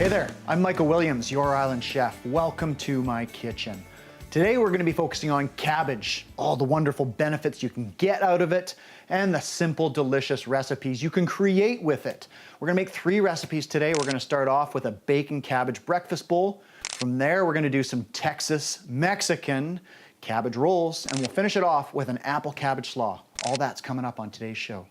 Hey there, I'm Michael Williams, your island chef. Welcome to my kitchen. Today we're gonna be focusing on cabbage, all the wonderful benefits you can get out of it, and the simple, delicious recipes you can create with it. We're gonna make 3 recipes today. We're gonna start off with a bacon cabbage breakfast bowl. From there, we're gonna do some Texas Mexican cabbage rolls, and we'll finish it off with an apple cabbage slaw. All that's coming up on today's show.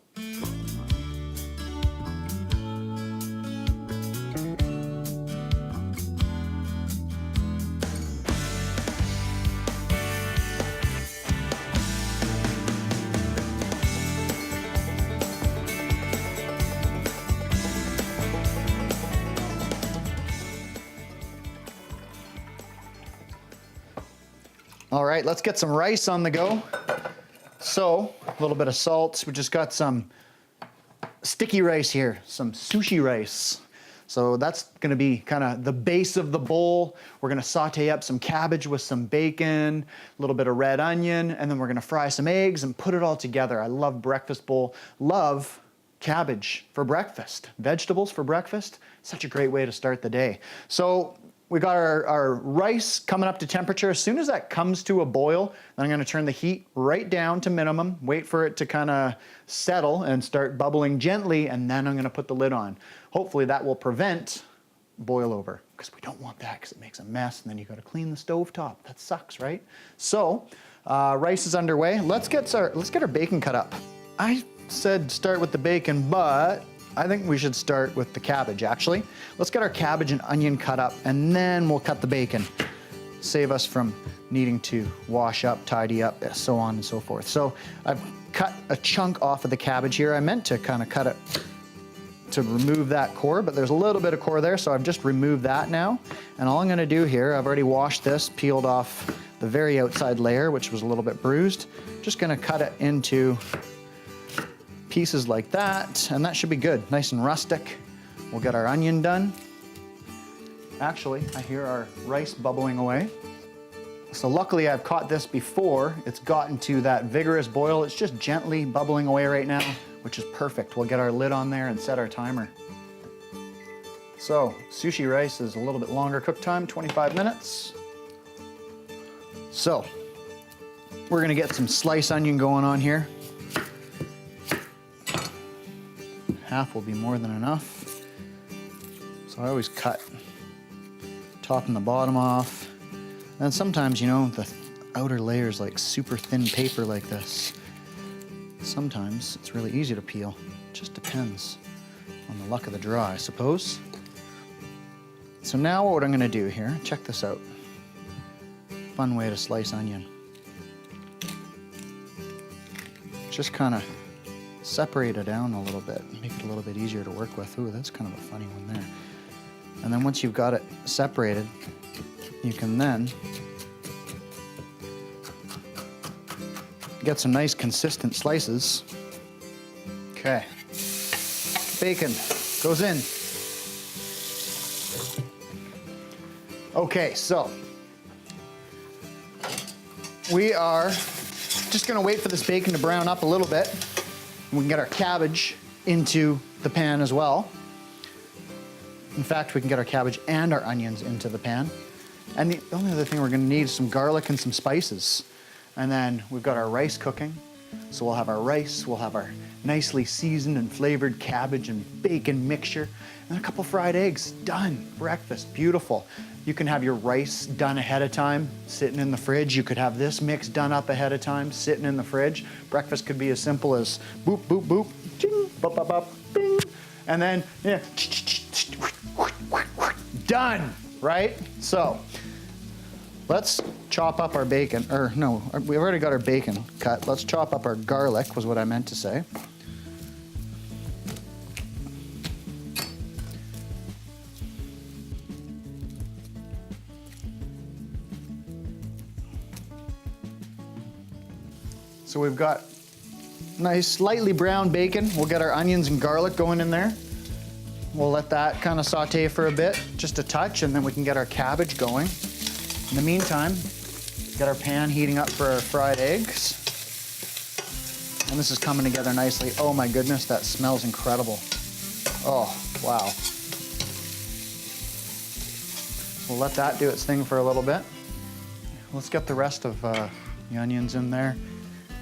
All right, let's get some rice on the go. So, a little bit of salt. We just got some sticky rice here, some sushi rice. So that's gonna be kind of the base of the bowl. We're gonna saute up some cabbage with some bacon, a little bit of red onion, and then we're gonna fry some eggs and put it all together. I love breakfast bowl, love cabbage for breakfast. Vegetables for breakfast, such a great way to start the day. So, we got our rice coming up to temperature. As soon as that comes to a boil, then I'm gonna turn the heat right down to minimum, wait for it to kind of settle and start bubbling gently, and then I'm gonna put the lid on. Hopefully that will prevent boil over, because we don't want that because it makes a mess, and then you gotta clean the stove top. That sucks, right? So, rice is underway. Let's get our bacon cut up. I said start with the bacon, but I think we should start with the cabbage, actually. Let's get our cabbage and onion cut up, and then we'll cut the bacon. Save us from needing to wash up, tidy up, so on and so forth. So I've cut a chunk off of the cabbage here. I meant to kind of cut it to remove that core, but there's a little bit of core there, so I've just removed that now. And all I'm gonna do here, I've already washed this, peeled off the very outside layer, which was a little bit bruised. Just gonna cut it into pieces like that, and that should be good, nice and rustic. We'll get our onion done. Actually, I hear our rice bubbling away. So luckily I've caught this before it's gotten to that vigorous boil. It's just gently bubbling away right now, which is perfect. We'll get our lid on there and set our timer. So sushi rice is a little bit longer cook time, 25 minutes. So we're gonna get some sliced onion going on here. Half will be more than enough. So I always cut top and the bottom off. And sometimes, you know, the outer layer is like super thin paper like this. Sometimes it's really easy to peel. It just depends on the luck of the draw, I suppose. So now what I'm gonna do here, check this out. Fun way to slice onion. Just kind of separate it down a little bit, make it a little bit easier to work with. Ooh, that's kind of a funny one there. And then once you've got it separated, you can then get some nice consistent slices. Okay, bacon goes in. Okay, so we are just gonna wait for this bacon to brown up a little bit. We can get our cabbage into the pan as well. In fact, we can get our cabbage and our onions into the pan. And the only other thing we're gonna need is some garlic and some spices. And then we've got our rice cooking. So we'll have our rice, we'll have our nicely seasoned and flavored cabbage and bacon mixture, and a couple fried eggs. Done. Breakfast. Beautiful. You can have your rice done ahead of time, sitting in the fridge. You could have this mix done up ahead of time, sitting in the fridge. Breakfast could be as simple as boop, boop, boop, ching, bop, bop, bop, bing, and then, yeah, done, right? So, let's chop up our bacon, or no, we've already got our bacon cut. Let's chop up our garlic, was what I meant to say. So we've got nice, slightly brown bacon. We'll get our onions and garlic going in there. We'll let that kind of saute for a bit, just a touch, and then we can get our cabbage going. In the meantime, get our pan heating up for our fried eggs. And this is coming together nicely. Oh my goodness, that smells incredible. Oh, wow. We'll let that do its thing for a little bit. Let's get the rest of the onions in there.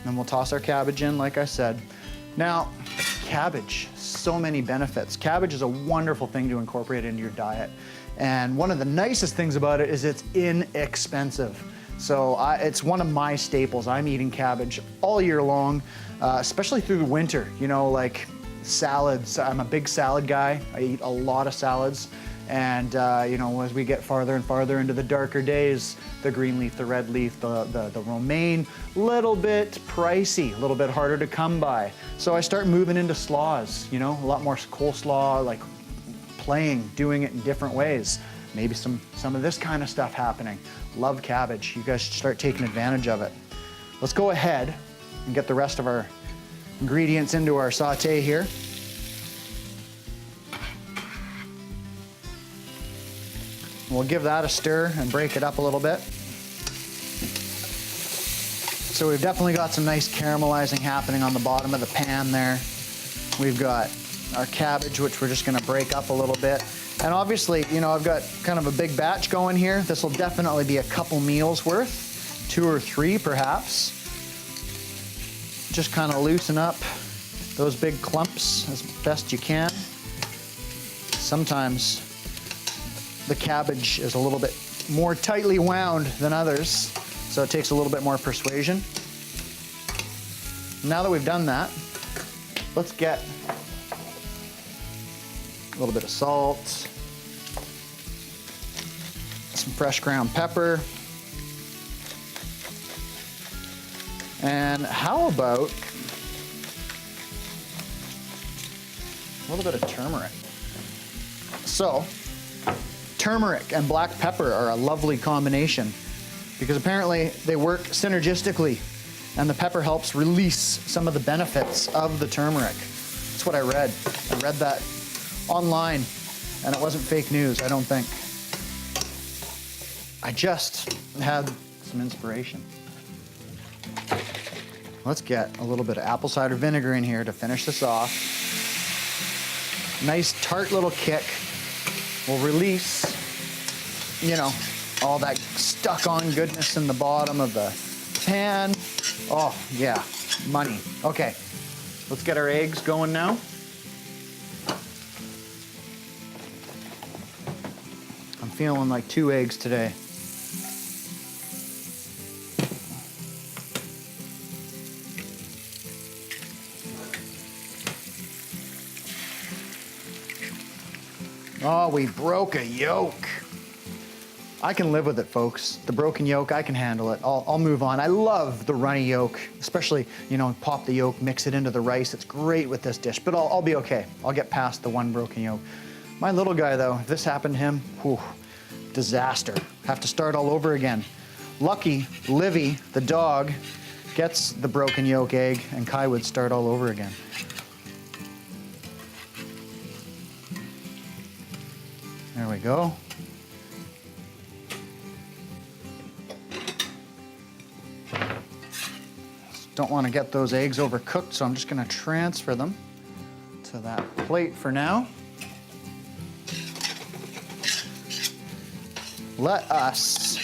Then we'll toss our cabbage in, like I said. Now, cabbage, so many benefits. Cabbage is a wonderful thing to incorporate into your diet. And one of the nicest things about it is it's inexpensive. So it's one of my staples. I'm eating cabbage all year long, especially through the winter. You know, like salads. I'm a big salad guy. I eat a lot of salads. And you know, as we get farther and farther into the darker days, the green leaf, the red leaf, the romaine, little bit pricey, a little bit harder to come by. So I start moving into slaws, you know, a lot more coleslaw, like doing it in different ways. Maybe some of this kind of stuff happening. Love cabbage. You guys should start taking advantage of it. Let's go ahead and get the rest of our ingredients into our saute here. We'll give that a stir and break it up a little bit. So we've definitely got some nice caramelizing happening on the bottom of the pan there. We've got our cabbage, which we're just gonna break up a little bit. And obviously, you know, I've got kind of a big batch going here. This will definitely be a couple meals worth, 2 or 3 perhaps. Just kind of loosen up those big clumps as best you can. Sometimes the cabbage is a little bit more tightly wound than others, so it takes a little bit more persuasion. Now that we've done that, let's get a little bit of salt, some fresh ground pepper, and how about a little bit of turmeric. So, turmeric and black pepper are a lovely combination because apparently they work synergistically, and the pepper helps release some of the benefits of the turmeric. That's what I read. I read that online, and it wasn't fake news, I don't think. I just had some inspiration. Let's get a little bit of apple cider vinegar in here to finish this off. Nice tart little kick will release, you know, all that stuck on goodness in the bottom of the pan. Oh yeah, money. Okay, let's get our eggs going now. I'm feeling like 2 eggs today. Oh, we broke a yolk. I can live with it, folks. The broken yolk, I can handle it. I'll move on. I love the runny yolk, especially, you know, pop the yolk, mix it into the rice. It's great with this dish, but I'll be okay. I'll get past the one broken yolk. My little guy, though, if this happened to him, whew, disaster. Have to start all over again. Lucky, Livy, the dog, gets the broken yolk egg, and Kai would start all over again. There we go. Don't want to get those eggs overcooked, so I'm just going to transfer them to that plate for now. Let's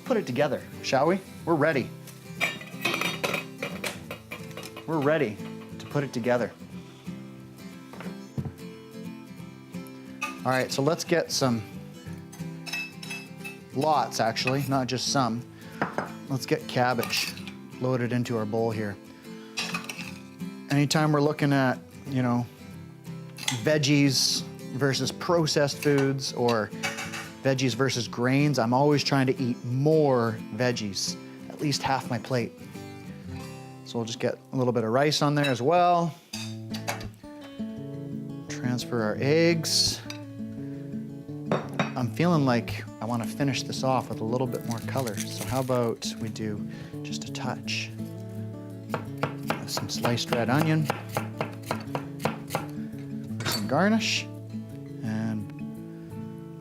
put it together, shall we? We're ready. We're ready to put it together. All right, so let's get some, lots actually, not just some. Let's get cabbage loaded into our bowl here. Anytime we're looking at, you know, veggies versus processed foods or veggies versus grains, I'm always trying to eat more veggies, at least half my plate. So we'll just get a little bit of rice on there as well. Transfer our eggs. I'm feeling like I want to finish this off with a little bit more color. So how about we do just a touch of some sliced red onion, some garnish, and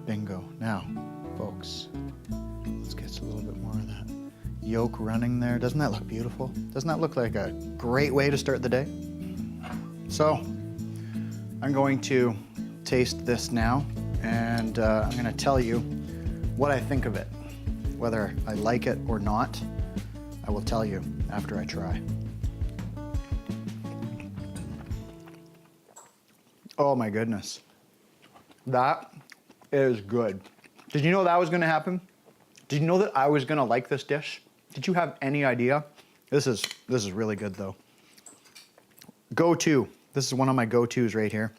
bingo. Now, folks, let's get a little bit more of that yolk running there. Doesn't that look beautiful? Doesn't that look like a great way to start the day? So, I'm going to taste this now, and I'm gonna tell you what I think of it. Whether I like it or not, I will tell you after I try. Oh my goodness. That is good. Did you know that was gonna happen? Did you know that I was gonna like this dish? Did you have any idea? This is really good though. Go-to. This is one of my go-tos right here.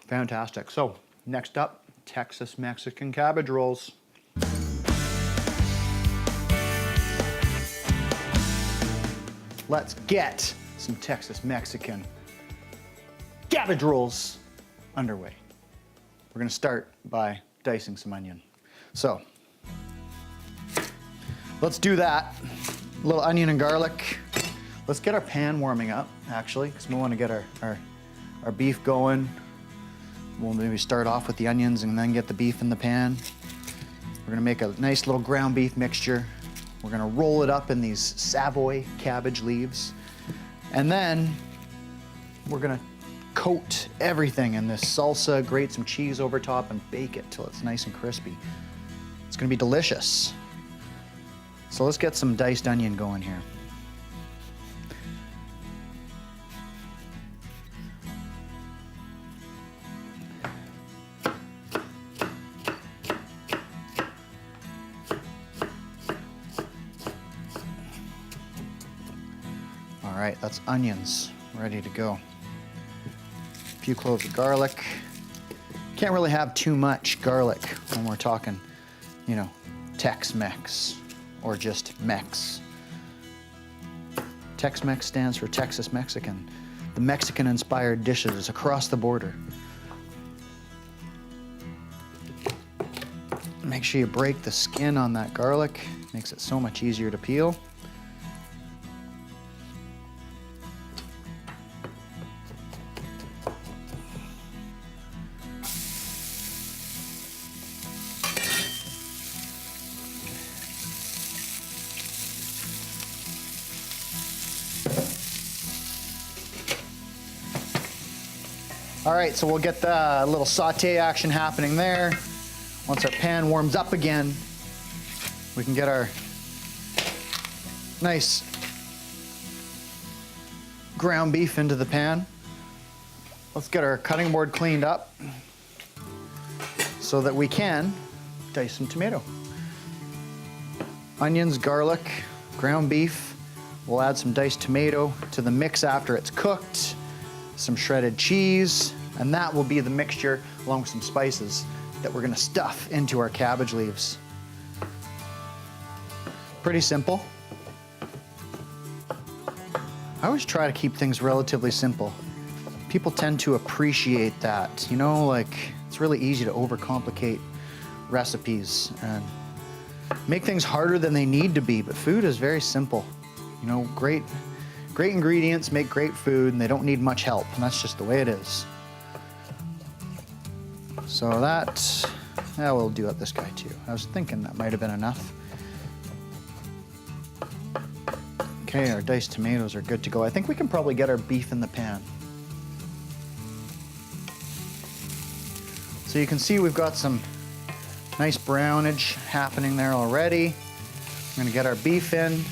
Fantastic. So, next up, Texas Mexican cabbage rolls. Let's get some Texas Mexican cabbage rolls underway. We're gonna start by dicing some onion. So, let's do that. A little onion and garlic. Let's get our pan warming up, actually, because we want to get our beef going. We'll maybe start off with the onions and then get the beef in the pan. We're gonna make a nice little ground beef mixture. We're gonna roll it up in these Savoy cabbage leaves. And then we're gonna coat everything in this salsa, grate some cheese over top, and bake it till it's nice and crispy. It's gonna be delicious. So let's get some diced onion going here. All right, that's onions ready to go. A few cloves of garlic. Can't really have too much garlic when we're talking, you know, Tex-Mex or just Mex. Tex-Mex stands for Texas Mexican, the Mexican-inspired dishes across the border. Make sure you break the skin on that garlic. Makes it so much easier to peel. All right, so we'll get the little saute action happening there. Once our pan warms up again, we can get our nice ground beef into the pan. Let's get our cutting board cleaned up so that we can dice some tomato. Onions, garlic, ground beef. We'll add some diced tomato to the mix after it's cooked. Some shredded cheese, and that will be the mixture along with some spices that we're gonna stuff into our cabbage leaves. Pretty simple. I always try to keep things relatively simple. People tend to appreciate that, you know, like it's really easy to overcomplicate recipes and make things harder than they need to be, but food is very simple. You know, great ingredients make great food, and they don't need much help, and that's just the way it is. So that, yeah, we'll do it this guy too. I was thinking that might have been enough. Okay, our diced tomatoes are good to go. I think we can probably get our beef in the pan. So you can see we've got some nice brownage happening there already. I'm gonna get our beef in.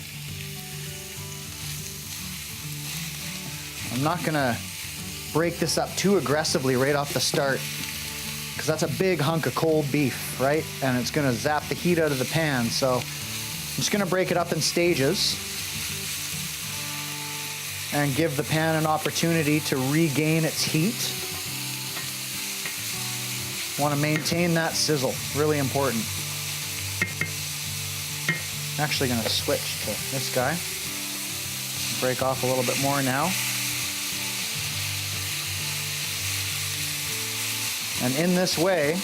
I'm not gonna break this up too aggressively right off the start, because that's a big hunk of cold beef, right? And it's gonna zap the heat out of the pan. So I'm just gonna break it up in stages and give the pan an opportunity to regain its heat. Want to maintain that sizzle, really important. I'm actually gonna switch to this guy. Break off a little bit more now. And in this way,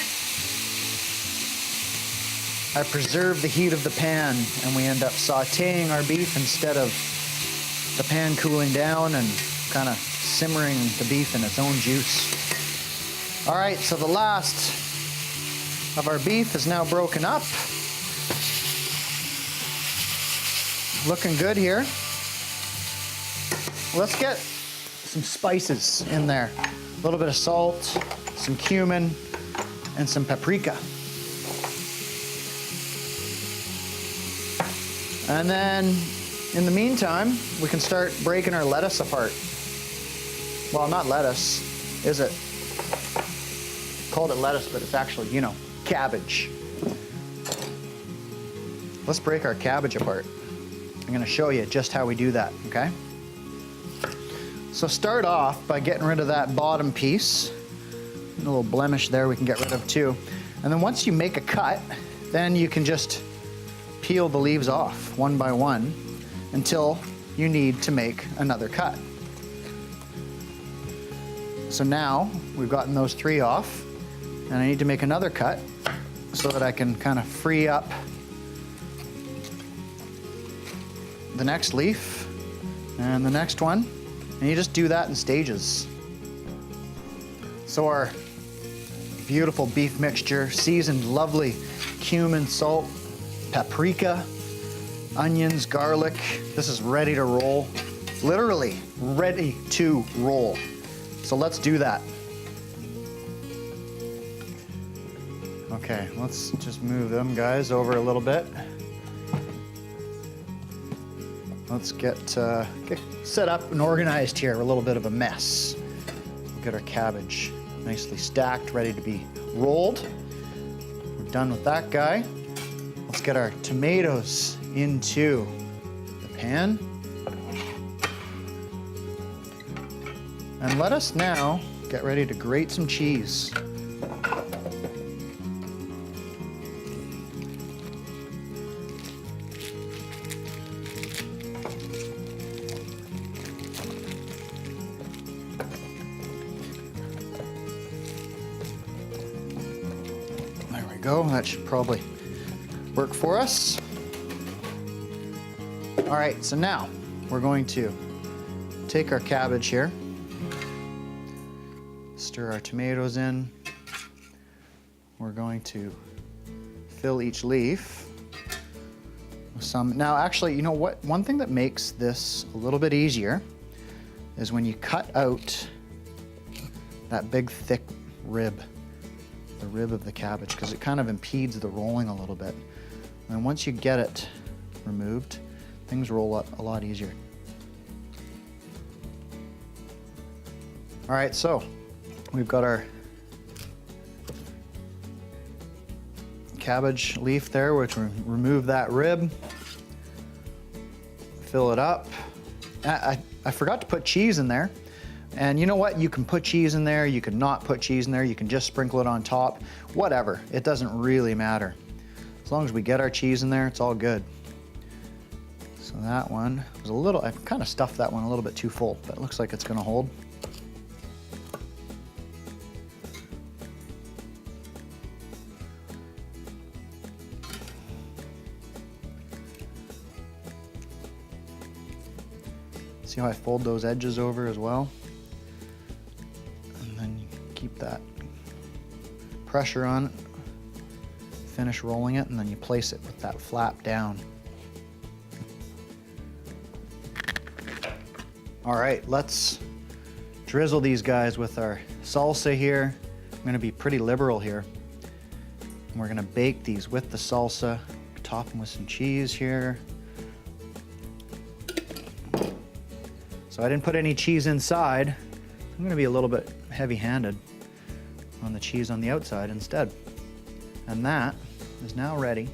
I preserve the heat of the pan, and we end up sauteing our beef instead of the pan cooling down and kind of simmering the beef in its own juice. All right, so the last of our beef is now broken up. Looking good here. Let's get some spices in there. A little bit of salt, some cumin, and some paprika. And then, in the meantime, we can start breaking our lettuce apart. Well, not lettuce, is it? Called it lettuce, but it's actually, you know, cabbage. Let's break our cabbage apart. I'm gonna show you just how we do that, okay? So start off by getting rid of that bottom piece. A little blemish there we can get rid of too. And then once you make a cut, then you can just peel the leaves off one by one until you need to make another cut. So now we've gotten those 3 off, and I need to make another cut so that I can kind of free up the next leaf and the next one. And you just do that in stages. So our beautiful beef mixture, seasoned lovely cumin, salt, paprika, onions, garlic. This is ready to roll. Literally ready to roll. So let's do that. Okay, let's just move them guys over a little bit. Let's get set up and organized here. A little bit of a mess. We'll get our cabbage nicely stacked, ready to be rolled. We're done with that guy. Let's get our tomatoes into the pan. And let us now get ready to grate some cheese. Go. That should probably work for us. All right, so now we're going to take our cabbage here, stir our tomatoes in. We're going to fill each leaf with some. Now, actually, you know what? One thing that makes this a little bit easier is when you cut out that big, thick rib. The rib of the cabbage, because it kind of impedes the rolling a little bit. And once you get it removed, things roll up a lot easier. All right, so we've got our cabbage leaf there, which we remove that rib, fill it up. I forgot to put cheese in there. And you know what? You can put cheese in there, you can not put cheese in there, you can just sprinkle it on top, whatever. It doesn't really matter. As long as we get our cheese in there, it's all good. So that one was a little, I kind of stuffed that one a little bit too full, but it looks like it's gonna hold. See how I fold those edges over as well? Keep that pressure on it, finish rolling it, and then you place it with that flap down. All right, let's drizzle these guys with our salsa here. I'm gonna be pretty liberal here. And we're gonna bake these with the salsa, top them with some cheese here. So I didn't put any cheese inside. I'm gonna be a little bit heavy-handed on the cheese on the outside instead. And that is now ready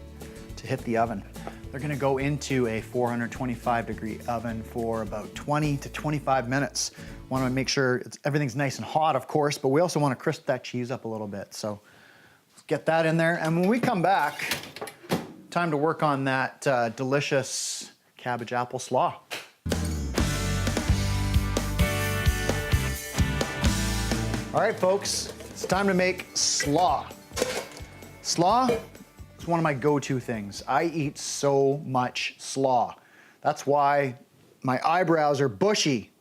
to hit the oven. They're gonna go into a 425-degree oven for about 20 to 25 minutes. Wanna make sure everything's nice and hot, of course, but we also wanna crisp that cheese up a little bit. So let's get that in there. And when we come back, time to work on that delicious cabbage apple slaw. All right, folks, it's time to make slaw. Slaw is one of my go-to things. I eat so much slaw. That's why my eyebrows are bushy.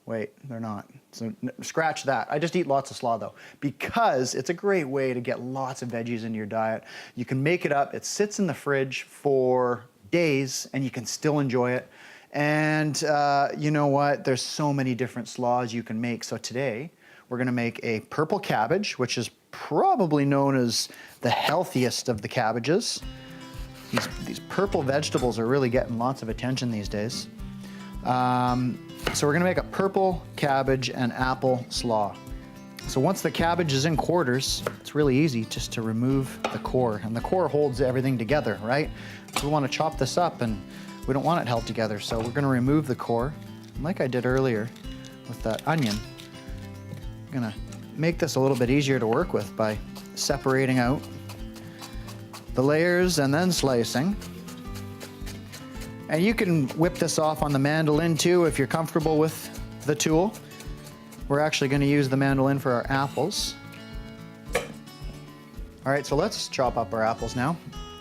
Wait, they're not. So scratch that. I just eat lots of slaw though, because it's a great way to get lots of veggies into your diet. You can make it up. It sits in the fridge for days and you can still enjoy it. And you know what? There's so many different slaws you can make. So today we're gonna make a purple cabbage, which is probably known as the healthiest of the cabbages. These purple vegetables are really getting lots of attention these days. So we're gonna make a purple cabbage and apple slaw. So once the cabbage is in quarters, it's really easy just to remove the core. And the core holds everything together, right? So we wanna chop this up and we don't want it held together. So we're gonna remove the core. And like I did earlier with that onion, I'm gonna make this a little bit easier to work with by separating out the layers and then slicing. And you can whip this off on the mandolin too if you're comfortable with the tool. We're actually going to use the mandolin for our apples. All right, so let's chop up our apples now.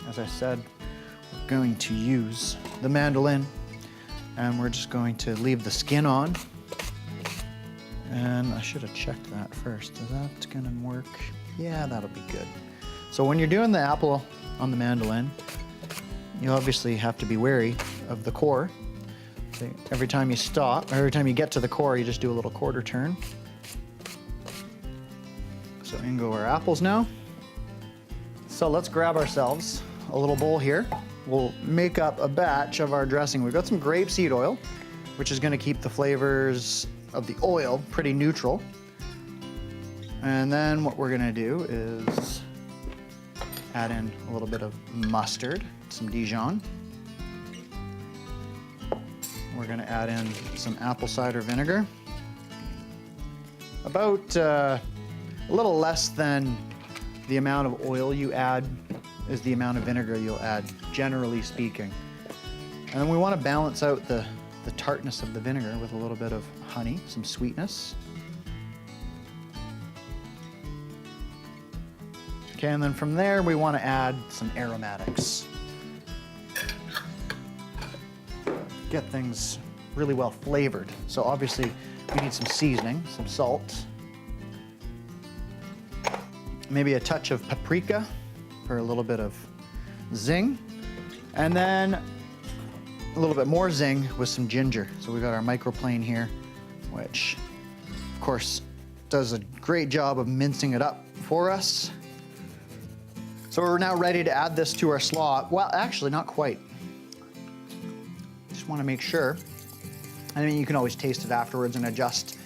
As I said, we're going to use the mandolin and we're just going to leave the skin on. And I should have checked that first. Is that going to work? Yeah, that'll be good. So when you're doing the apple on the mandolin, you obviously have to be wary of the core. So every time you stop, or every time you get to the core, you just do a little quarter turn. So in go our apples now. So let's grab ourselves a little bowl here. We'll make up a batch of our dressing. We've got some grapeseed oil, which is gonna keep the flavors of the oil pretty neutral. And then what we're gonna do is add in a little bit of mustard, some Dijon. We're gonna add in some apple cider vinegar. About a little less than the amount of oil you add is the amount of vinegar you'll add, generally speaking. And then we wanna balance out the tartness of the vinegar with a little bit of honey, some sweetness. Okay, and then from there we wanna add some aromatics. Get things really well flavored. So obviously we need some seasoning, some salt, maybe a touch of paprika for a little bit of zing, and then a little bit more zing with some ginger. So we've got our microplane here, which of course does a great job of mincing it up for us. So we're now ready to add this to our slaw. Well, actually not quite. Just want to make sure. I mean, you can always taste it afterwards and adjust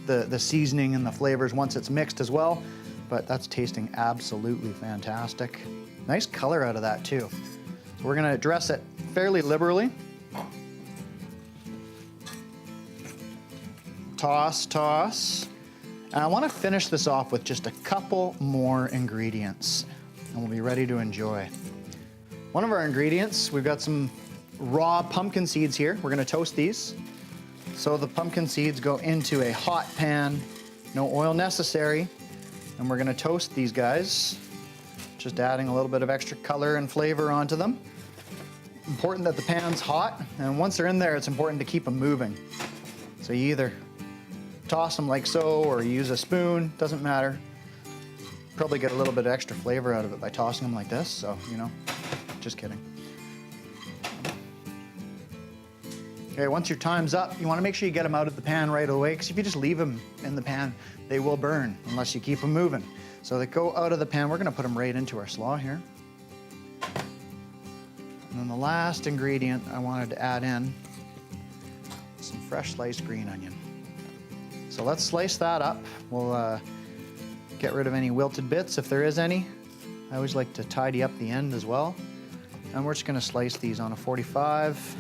the seasoning and the flavors once it's mixed as well, but that's tasting absolutely fantastic. Nice color out of that too. So we're gonna dress it fairly liberally. Toss, toss. And I want to finish this off with just a couple more ingredients and we'll be ready to enjoy. One of our ingredients, we've got some raw pumpkin seeds here. We're gonna toast these. So the pumpkin seeds go into a hot pan, no oil necessary, and we're gonna toast these guys, just adding a little bit of extra color and flavor onto them. Important that the pan's hot, and once they're in there, it's important to keep them moving. So you either toss them like so, or you use a spoon, doesn't matter. Probably get a little bit of extra flavor out of it by tossing them like this, so, you know, just kidding. Okay, once your time's up, you wanna make sure you get them out of the pan right away, because if you just leave them in the pan, they will burn unless you keep them moving. So they go out of the pan, we're gonna put them right into our slaw here. And then the last ingredient I wanted to add in, some fresh sliced green onion. So let's slice that up. We'll get rid of any wilted bits if there is any. I always like to tidy up the end as well. And we're just gonna slice these on a 45.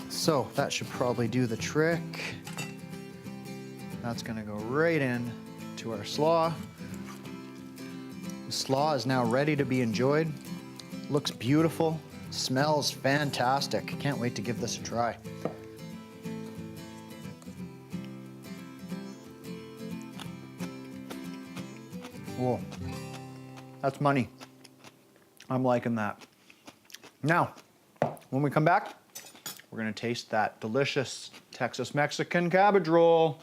So that should probably do the trick. That's gonna go right in to our slaw. The slaw is now ready to be enjoyed. Looks beautiful, smells fantastic. Can't wait to give this a try. Whoa, that's money. I'm liking that. Now, when we come back, we're gonna taste that delicious Texas Mexican cabbage roll.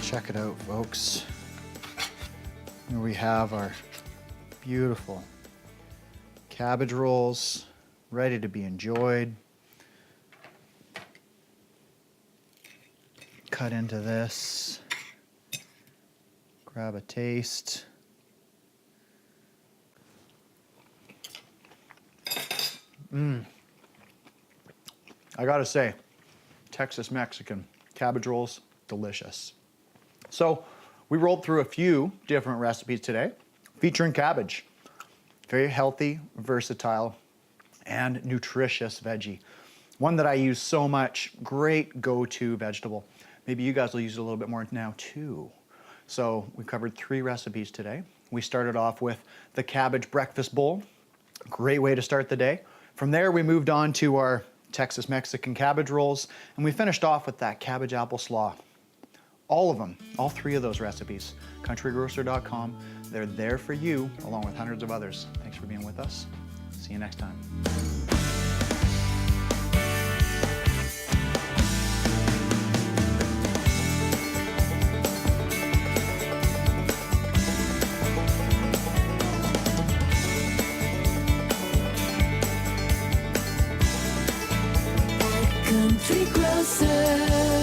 Check it out, folks. Here we have our beautiful cabbage rolls ready to be enjoyed. Cut into this. Grab a taste. I gotta say, Texas Mexican cabbage rolls, delicious. So we rolled through a few different recipes today featuring cabbage. Very healthy, versatile, and nutritious veggie. One that I use so much, great go-to vegetable. Maybe you guys will use it a little bit more now too. So we covered 3 recipes today. We started off with the Cabbage Breakfast Bowl. Great way to start the day. From there, we moved on to our Texas Mexican cabbage rolls, and we finished off with that cabbage apple slaw. All of them, all 3 of those recipes, countrygrocer.com. They're there for you, along with hundreds of others. Thanks for being with us. See you next time. Country Grocer.